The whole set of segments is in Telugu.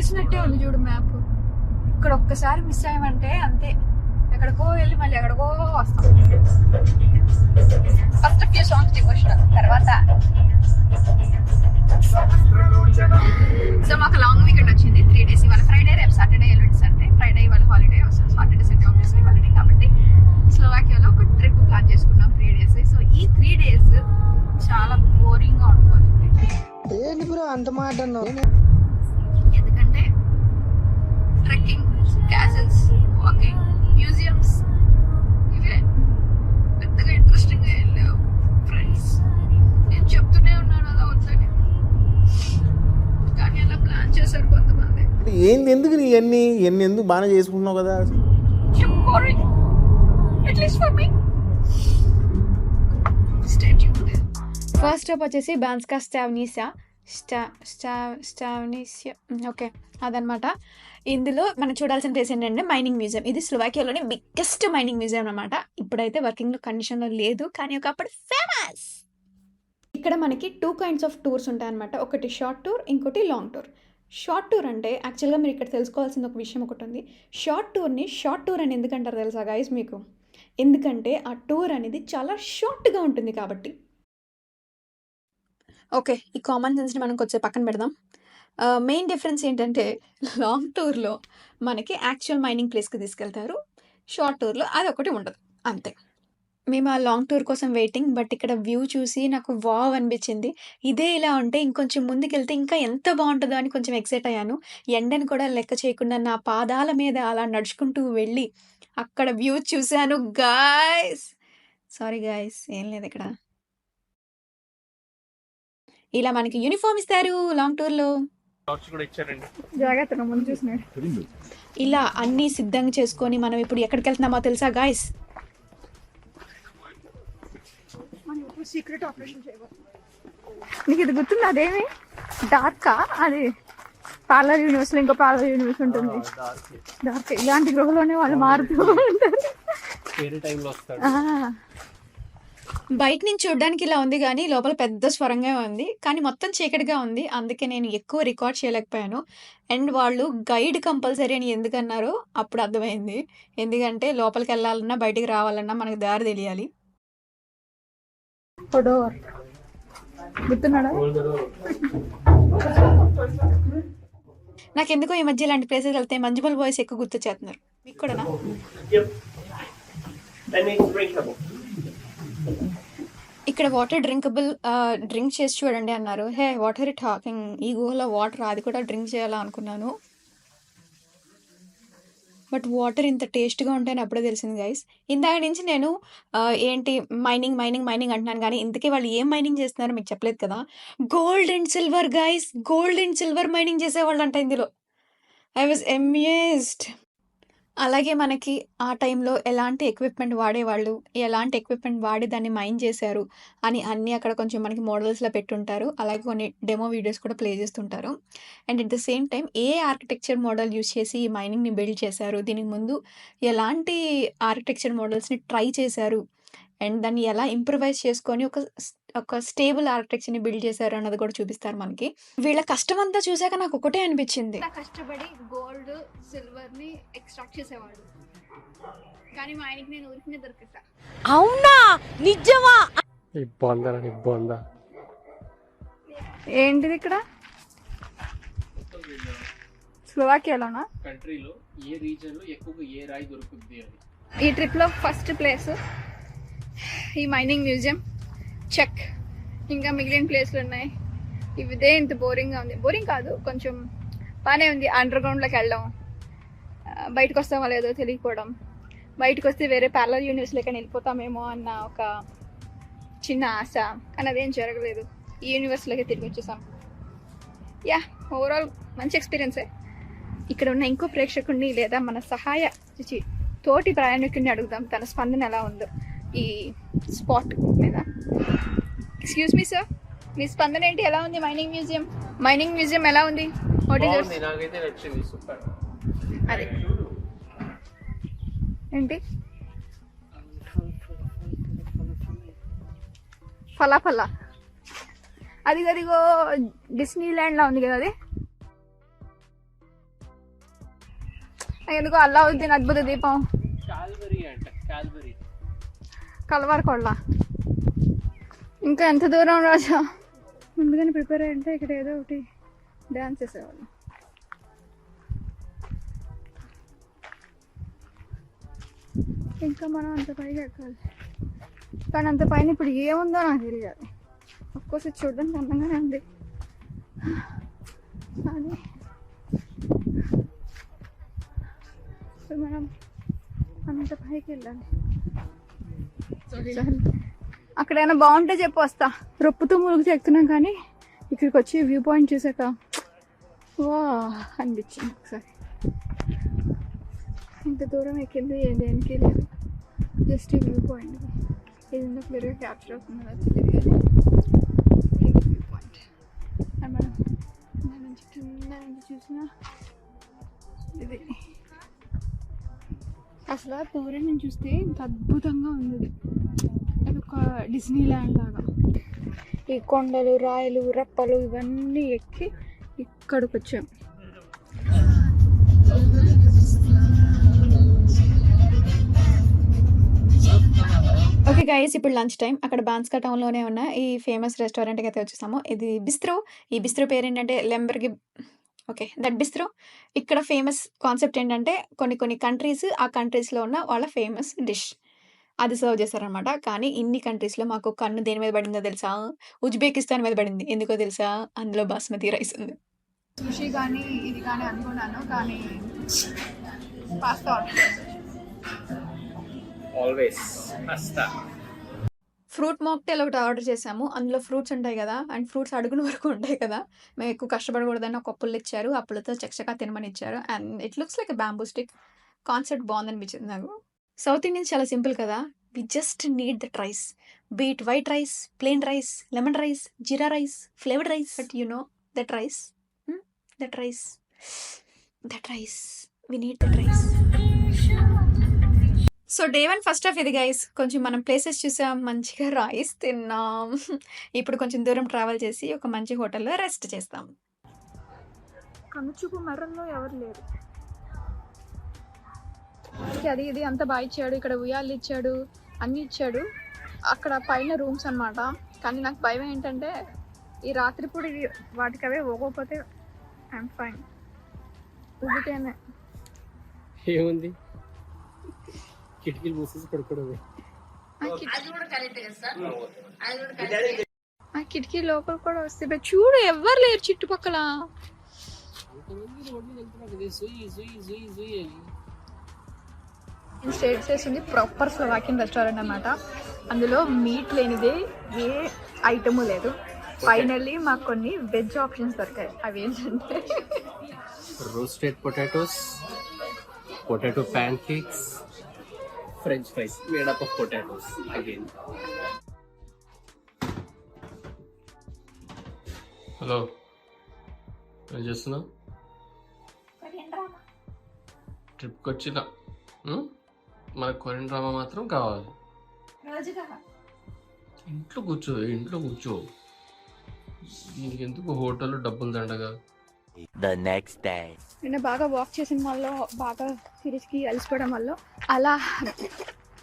వేసినట్టే ఉంది చూడు మ్యాప్. ఇక్కడ ఒక్కసారి మిస్ అయ్యామంటే అంతే, ఎక్కడికో వెళ్ళి మళ్ళీ ఎక్కడికో వస్తాం. ఫస్ట్ ఫ్యూ సాంగ్స్ డివోషనల్, తర్వాత సో మాకు లాంగ్ వీకెండ్ వచ్చింది. 3 days. ఇవాళ ఫ్రైడే, రేపు సాటర్డే, ఎల్లుండి సండే. ఫ్రైడే ఇవాళ holiday, Saturday Sunday obviously holiday కాబట్టి స్లోవాకియాలో ఒక ట్రిప్ ప్లాన్ చేసుకున్నాం 3 days. సో ఈ 3 days చాలా బోరింగ్ గా ఉండిపోతుంది. ఏంటి బ్రో అంత మాట అన్నావు? ఎందుకంటే ట్రెక్కింగ్, క్యాసిల్స్, వాకింగ్, మ్యూజియంస్ ఇవే పెద్దగా ఇంట్రెస్టింగ్ గా వెళ్ళావు ఫ్రెండ్స్. నేను చెప్తూనే ఉన్నాను అలా వద్దని, కానీ అలా ప్లాన్ చేశారు కొంతమంది. ఏంది ఎందుకు నీ ఎన్ని ఎందుకు బాగా చేసుకుంటున్నావు కదా? ఫస్ట్ స్టాప్ వచ్చేసి బాన్స్కా స్టావ్నిసియా. ఓకే, అదనమాట. ఇందులో మనం చూడాల్సిన ప్లేస్ ఏంటంటే మైనింగ్ మ్యూజియం. ఇది స్లోవాకియాలోని బిగ్గెస్ట్ మైనింగ్ మ్యూజియం అనమాట. ఇప్పుడైతే వర్కింగ్ కండిషన్లో లేదు, కానీ ఒకప్పుడు ఫేమస్. ఇక్కడ మనకి 2 kinds ఆఫ్ టూర్స్ ఉంటాయన్నమాట. ఒకటి షార్ట్ టూర్, ఇంకోటి లాంగ్ టూర్. షార్ట్ టూర్ అంటే యాక్చువల్గా మీరు ఇక్కడ తెలుసుకోవాల్సిన ఒక విషయం ఒకటి ఉంది. షార్ట్ టూర్ని షార్ట్ టూర్ అని ఎందుకంటారు తెలుసా గైస్ మీకు? ఎందుకంటే ఆ టూర్ అనేది చాలా షార్ట్గా ఉంటుంది కాబట్టి. ఓకే, ఈ కామన్ సెన్స్ని మనం కొంచెం పక్కన పెడదాం. మెయిన్ డిఫరెన్స్ ఏంటంటే లాంగ్ టూర్లో మనకి యాక్చువల్ మైనింగ్ ప్లేస్కి తీసుకెళ్తారు, షార్ట్ టూర్లో అది ఒకటి ఉండదు, అంతే. మేము ఆ లాంగ్ టూర్ కోసం వెయిటింగ్. బట్ ఇక్కడ వ్యూ చూసి నాకు వావ్ అనిపించింది. ఇదే ఇలా ఉంటే ఇంకొంచెం ముందుకెళ్తే ఇంకా ఎంత బాగుంటుందో అని కొంచెం ఎక్సైట్ అయ్యాను. ఎండను కూడా లెక్క చేయకుండా నా పాదాల మీద అలా నడుచుకుంటూ వెళ్ళి అక్కడ వ్యూ చూశాను గాయ్స్. సారీ గాయ్స్, ఏం లేదు ఇక్కడ. ఇలా మనకి యూనిఫామ్ ఇస్తారు లాంగ్ టూర్లో. జాగ్రత్తగా ముందు చూసినాడు. ఇలా అన్నీ సిద్ధంగా చేసుకొని మనం ఇప్పుడు ఎక్కడికి వెళ్తున్నామో తెలుసా గాయ్స్? సీక్రెట్ ఆపరేషన్ చేయబోతుంది. నీకు ఇది గుర్తుంది? అదేమి డార్కా? అది పార్లర్ యూనివర్స్ లో ఇంకో పార్లర్ యూనివర్స్ ఉంటుంది. డార్క్ ఇలాంటి గృహలోనే వాళ్ళు మారుతూ ఉంటారు. బయట నుంచి చూడడానికి ఇలా ఉంది, కానీ లోపల పెద్ద స్వరంగా ఉంది, కానీ మొత్తం చీకటిగా ఉంది. అందుకే నేను ఎక్కువ రికార్డ్ చేయలేకపోయాను. అండ్ వాళ్ళు గైడ్ కంపల్సరీ అని ఎందుకన్నారో అప్పుడు అర్థమైంది. ఎందుకంటే లోపలికి వెళ్ళాలన్నా బయటికి రావాలన్నా మనకు దారి తెలియాలి. గుర్తున్నాడా? నాకెందుకో ఈ మధ్య ఇలాంటి ప్లేసెస్ వెళ్తే మంజుమల్ బాయ్స్ ఎక్కువ గుర్తు చేస్తున్నారు. మీకు కూడానా? ఇక్కడ వాటర్ డ్రింకబుల్, డ్రింక్ చేసి చూడండి అన్నారు. హే వాటర్ ఇట్ టాకింగ్, ఈ గుహలో వాటర్, అది కూడా డ్రింక్ చేయాలా అనుకున్నాను. బట్ వాటర్ ఇంత టేస్ట్గా ఉంటాయని అప్పుడే తెలిసింది గైస్. ఇందాక నుంచి నేను ఏంటి మైనింగ్ మైనింగ్ మైనింగ్ అంటున్నాను, కానీ ఇంతకీ వాళ్ళు ఏం మైనింగ్ చేస్తున్నారో మీకు చెప్పలేదు కదా. Gold and silver guys, gold and silver mining చేసేవాళ్ళు అంట ఇందులో. I was amazed. అలాగే మనకి ఆ టైంలో ఎలాంటి ఎక్విప్మెంట్ వాడేవాళ్ళు, ఎలాంటి ఎక్విప్మెంట్ వాడి దాన్ని మైన్ చేశారు అని అన్నీ అక్కడ కొంచెం మనకి మోడల్స్లో పెట్టుంటారు. అలాగే కొన్ని డెమో వీడియోస్ కూడా ప్లే చేస్తుంటారు. And at the same time A architecture model use చేసి ఈ మైనింగ్ని బిల్డ్ చేశారు, దీనికి ముందు ఎలాంటి ఆర్కిటెక్చర్ మోడల్స్ని ట్రై చేశారు, అండ్ దాన్ని ఎలా ఇంప్రూవైజ్ చేసుకొని ఒక స్టేబుల్ ఆర్కిటెక్చర్ని బిల్డ్ చేశారు అన్నది కూడా చూపిస్తారు మనకి. వీళ్ళ కష్టం అంతా చూసాక నాకు ఒకటే అనిపించింది, కష్టపడి గోల్డ్ సిల్వర్ ని ఎక్స్ట్రాక్ట్ చేసేవాడు, కానీ మా ఆయనకి నేను ఊరికి దొరికిస్తా. అవునా? నిజమా? ఏంటిది ఇక్కడ స్లోవాకియాలోనా? కంట్రీలో ఏ రీజన్ లో ఎక్కువగా ఏ రాయి దొరుకుతుంది అని. ఈ ట్రిప్ లో ఫస్ట్ ప్లేస్ ఈ మైనింగ్ మ్యూజియం, చెక్. ఇంకా మిగిలిన ప్లేస్లు ఉన్నాయి. ఇదే ఇంత బోరింగ్గా ఉంది. బోరింగ్ కాదు, కొంచెం బాగానే ఉంది. అండర్ గ్రౌండ్లోకి వెళ్ళడం, బయటకు వస్తామో లేదో తెలియకపోవడం, బయటకు వస్తే వేరే ప్యారలల్ యూనివర్స్లోకి వెళ్ళిపోతామేమో అన్న ఒక చిన్న ఆశ, కానీ అదేం జరగలేదు. ఈ యూనివర్స్లోకి తిరిగి వచ్చేసాం. యా, ఓవరాల్ మంచి ఎక్స్పీరియన్సే. ఇక్కడ ఉన్న ఇంకో ప్రేక్షకుడిని లేదా మన తోటి ప్రయాణికుడిని అడుగుదాం తన స్పందన ఎలా ఉందో ఈ స్పాట్ మీద. ఎక్స్క్యూజ్ మీ సార్, మీ స్పందన ఏంటి? ఎలా ఉంది మైనింగ్ మ్యూజియం ఎలా ఉంది? నాకైతే నచ్చింది, సూపర్. అదే ఏంటి ఫలా అదిగో డిస్నీ ల్యాండ్ లా ఉంది కదా అది. ఎందుకు అల్లావుద్దీన్ అద్భుత దీపం కాల్వరీ అంట, కాల్వరీ. కలవారు కొళ్ళ. ఇంకా ఎంత దూరం రాజా? ముందుగానే ప్రిపేర్ అయ్యంటే ఇక్కడ ఏదో ఒకటి డ్యాన్స్ చేసేవాళ్ళు. ఇంకా మనం అంత పైకి ఎక్కాలి, కానీ అంత పైన ఇప్పుడు ఏముందో నాకు తెలియాలి. ఒక్కోసి చూడడానికి అందంగానే ఉంది, కానీ ఇప్పుడు మనం అంత పైకి వెళ్ళాలి. అక్కడైనా బాగుంటే చెప్పు, వస్తా. రొప్పుతూ ములుగు చెక్తున్నాం, కానీ ఇక్కడికి వచ్చి వ్యూ పాయింట్ చూసాక వా అనిపించింది ఒకసారి. ఇంత దూరం ఎక్కింది దేనికి లేదు, జస్ట్ ఈ వ్యూ పాయింట్. ఇది ఎందుకు క్లియర్గా క్యాప్చర్ అవుతుందో తెలియదు, కానీ ఇది వ్యూ పాయింట్. అండ్ మనం దాని నుంచి కింద నుంచి చూసినా ఇది అసలు దూరం నుంచి చూస్తే ఇంత అద్భుతంగా ఉంది. అది ఒక డిస్నీ ల్యాండ్ లాగా. ఈ కొండలు, రాయలు, రప్పలు ఇవన్నీ ఎక్కి ఇక్కడికి వచ్చాం. ఓకే గైస్, ఇప్పుడు లంచ్ టైం. అక్కడ బాన్స్కా టౌన్లోనే ఉన్న ఈ ఫేమస్ రెస్టారెంట్కి అయితే వచ్చేసాము. ఇది బిస్త్రో. ఈ బిస్త్రో పేరు ఏంటంటే లెంబర్గి. Okay, that బిస్త్రో. ఇక్కడ ఫేమస్ కాన్సెప్ట్ ఏంటంటే కొన్ని కంట్రీస్, ఆ కంట్రీస్లో ఉన్న వాళ్ళ ఫేమస్ డిష్ అది సర్వ్ చేస్తారనమాట. కానీ ఇన్ని కంట్రీస్లో మాకు కన్ను దేని మీద పడిందో తెలుసా? ఉజ్బెకిస్తాన్ మీద పడింది. ఎందుకో తెలుసా? అందులో బాస్మతి రైస్ ఉంది. సుషి కానీ ఇది కానీ అనుకున్నాను, కానీ పాస్తా ఆర్డర్ చేశాను. Always pasta. ఫ్రూట్ మాక్టైల్ ఒకటి ఆర్డర్ చేసాము. అందులో ఫ్రూట్స్ ఉంటాయి కదా, అండ్ ఫ్రూట్స్ అడుగున వరకు ఉంటాయి కదా. మేము ఎక్కువ కష్టపడకూడదని ఒక పుల్ల ఇచ్చారు. ఆ పుల్లతో చక్కగా తినమని ఇచ్చారు. And it looks like bamboo stick. Concept బాగుందనిపించింది నాకు. సౌత్ ఇండియన్స్ చాలా సింపుల్ కదా. We just need that rice. Be it white rice, plain rice, lemon rice, jeera rice, flavoured rice. But you know that rice, that rice, that rice, we need that rice. So day 1 first of ఇది గైస్. కొంచెం మనం ప్లేసెస్ చూసాం, మంచిగా రైస్ తిన్నాం. ఇప్పుడు కొంచెం దూరం ట్రావెల్ చేసి ఒక మంచి హోటల్లో రెస్ట్ చేస్తాం. కనుచూపు మర్రంలో ఎవరు లేరు. అది ఇది అంతా బాగా ఇచ్చాడు. ఇక్కడ ఉయ్యాలు ఇచ్చాడు, అన్నీ ఇచ్చాడు. అక్కడ పైన రూమ్స్ అనమాట. కానీ నాకు భయం ఏంటంటే ఈ రాత్రిపూడి వాటికి అవే ఊగకపోతే ఐఎమ్ ఫైన్. ఊగితేనే ఏముంది, కిటికీలు మూసేసి పడుకోవడమే. ఆ కిటికీ లోపల కూడా వస్తే చూడు, ఎవ్వరు లేరు చుట్టుపక్కల. స్టేట్ చేసింది ప్రాపర్ స్లోవాకియన్ రెస్టారెంట్ అనమాట. అందులో మీట్ లేనిదే ఏ ఐటము లేదు. ఫైనల్లీ మాకు కొన్ని వెజ్ ఆప్షన్స్ దొరికాయి. అవి ఏంటంటే roasted potatoes, potato pan cakes, French fries made up of potatoes again. Hello, ఏం చేస్తున్నావు? ట్రిప్కి వచ్చిన మనకు కొరియన్ డ్రామా మాత్రం కావాలి. ఇంట్లో కూర్చో, ఇంట్లో కూర్చో. దీనికి ఎందుకు హోటల్ డబ్బులు దండగా. నిన్న బాగా వాక్ చేసిన వల్ల, బాగా సిరీస్కి అలసిపోవడం వల్ల అలా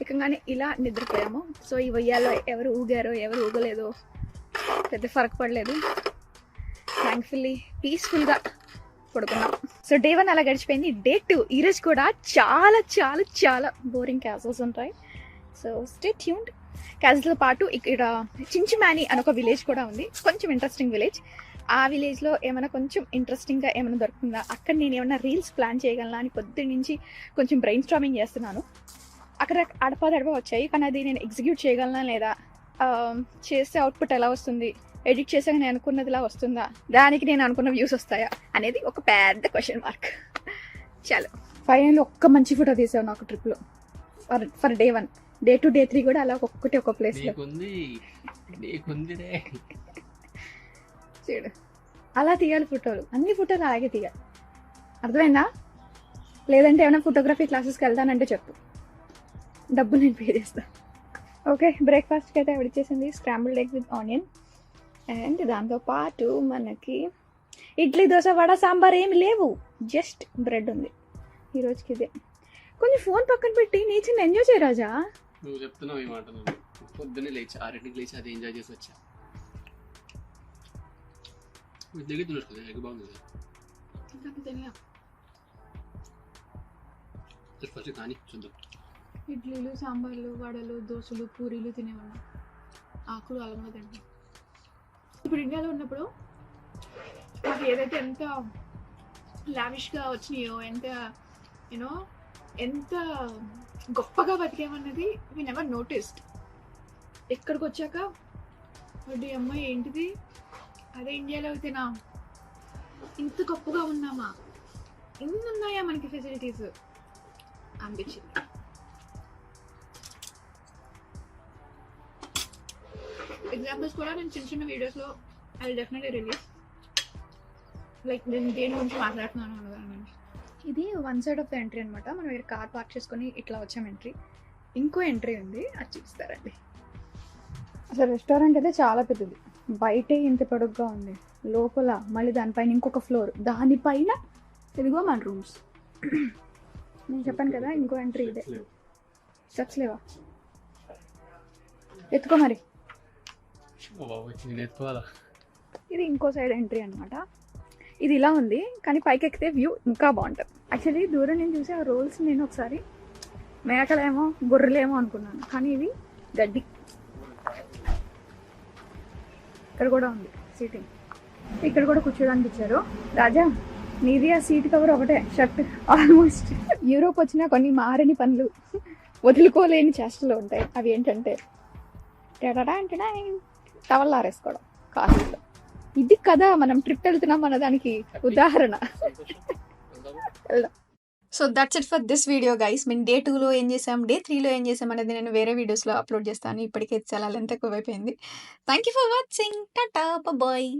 ఏకంగానే ఇలా నిద్రపోయాము. సో ఈ వయ్యాలో ఎవరు ఊగారో ఎవరు ఊగలేదో పెద్ద ఫరక్ పడలేదు. థ్యాంక్ఫుల్లీ పీస్ఫుల్గా పడుకున్నాం. సో డే 1 అలా గడిచిపోయింది. డే 2 ఈరోజు కూడా చాలా చాలా చాలా బోరింగ్ క్యాజల్స్ ఉంటాయి. So stay tuned. క్యాజల్తో పాటు ఇక్కడ చించిమాని అని ఒక విలేజ్ కూడా ఉంది, కొంచెం ఇంట్రెస్టింగ్ విలేజ్. ఆ విలేజ్లో ఏమైనా కొంచెం ఇంట్రెస్టింగ్గా ఏమైనా దొరుకుతుందా, అక్కడ నేను ఏమైనా రీల్స్ ప్లాన్ చేయగలనా అని పొద్దున్న నుంచి కొంచెం బ్రెయిన్ స్టార్మింగ్ చేస్తున్నాను. అక్కడ అడపదడప వచ్చాయి, కానీ అది నేను ఎగ్జిక్యూట్ చేయగలనా లేదా, చేస్తే అవుట్పుట్ ఎలా వస్తుంది, ఎడిట్ చేసాక నేను అనుకున్నదిలా వస్తుందా, దానికి నేను అనుకున్న వ్యూస్ వస్తాయా అనేది ఒక పెద్ద క్వశ్చన్ మార్క్. చాలు ఫైనల్ ఒక్క మంచి ఫోటో తీసావు నాకు ట్రిప్లో ఫర్ డే 1. డే 2, డే 3 కూడా అలా ఒక్కొక్కటి ఒక ప్లేస్లో చూడు. అలా తీయాలి ఫోటోలు, అన్ని ఫోటోలు అలాగే తీయాలి. అర్థమైందా? లేదంటే ఏమైనా ఫోటోగ్రఫీ క్లాసెస్కి వెళ్తానంటే చెప్పు, డబ్బులు నేను పే చేస్తాను. ఓకే, బ్రేక్ఫాస్ట్కి అయితే ఆవిడ ఇచ్చేసింది scrambled egg with onion. And దాంతోపాటు మనకి ఇడ్లీ, దోశ, వడ, సాంబార్ ఏమి లేవు, జస్ట్ బ్రెడ్ ఉంది. ఈ రోజుకి ఇదే. కొంచెం ఫోన్ పక్కన పెట్టి నేచర్ని ఎంజాయ్ చేయ రాజా. నువ్వు చెప్తున్నావు ఈ మాట. నువ్వు పొద్దున్నే లేచి 6కి లేచి అది ఎంజాయ్ చేసి వచ్చా. దగ్గర తినొచ్చు ఎగ్ బాగుంది. ఫస్ట్ కానీ చూద్దాం. ఇడ్లీలు, సాంబార్లు, వడలు, దోశలు, పూరీలు తినేవాళ్ళం. ఆకులు అలమో తింటాం. ఇప్పుడు ఇండియాలో ఉన్నప్పుడు మాకు ఏదైతే ఎంత లావిష్గా వచ్చినాయో, ఎంత యూనో ఎంత గొప్పగా బతికేమన్నది వి నెవర్ నోటిస్డ్. ఎక్కడికి వచ్చాక వడ్డీ అమ్మాయి ఏంటిది, అదే ఇండియాలో అయితేనా ఇంత గొప్పగా ఉన్నామా, ఎన్ని ఉన్నాయా మనకి ఫెసిలిటీస్ అనిపించింది. ఎగ్జాంపుల్స్ కూడా నేను చిన్న చిన్న వీడియోస్లో ఐ డెఫినెట్లీ రిలీజ్. లైక్ నేను దేని గురించి మాట్లాడుతున్నాను అన్నదాని గురించి. ఇది one side of the entry అనమాట. మనం ఇక్కడ కార్ పార్క్ చేసుకొని ఇట్లా వచ్చాం ఎంట్రీ. ఇంకో ఎంట్రీ ఉంది, అది చూపిస్తారండి. అసలు రెస్టారెంట్ అయితే చాలా పెద్దది. బయటే ఇంత పొడుగ్గా ఉంది, లోపల మళ్ళీ దానిపైన ఇంకొక ఫ్లోర్, దానిపైన ఇదిగో మన రూమ్స్. నేను చెప్పాను కదా ఇంకో ఎంట్రీ ఇదే. స్టెప్స్ లేవా? ఎత్తుకో మరి. ఇది ఇంకో సైడ్ ఎంట్రీ అనమాట. ఇది ఇలా ఉంది, కానీ పైకి ఎక్కితే వ్యూ ఇంకా బాగుంటుంది. యాక్చువల్లీ దూరం నేను చూసి ఆ రోల్స్ నేను ఒకసారి మేకలేమో గొర్రెలేమో అనుకున్నాను, కానీ ఇవి గడ్డి. ఇక్కడ కూడా ఉంది సీటింగ్. ఇక్కడ కూడా కూర్చోడానికి ఇచ్చారు. రాజా నీది ఆ సీట్ కవర్ ఒకటే, షర్ట్. ఆల్మోస్ట్ యూరోప్ వచ్చిన కొన్ని మారని పనులు, వదులుకోలేని చేష్టలు ఉంటాయి. అవి ఏంటంటే టవల్ ఆరేసుకోవడం కాఫీలో. ఇది కదా మనం ట్రిప్ వెళ్తున్నాం అన్న దానికి ఉదాహరణ. So that's it for this video guys. మేము డే 2లో ఏం చేసాం, డే 3లో ఏం చేసాం అనేది నేను వేరే వీడియోస్లో అప్లోడ్ చేస్తాను. ఇప్పటికే చాలా లెంత్ ఎక్కువైపోయింది. Thank you for watching. Tata bye.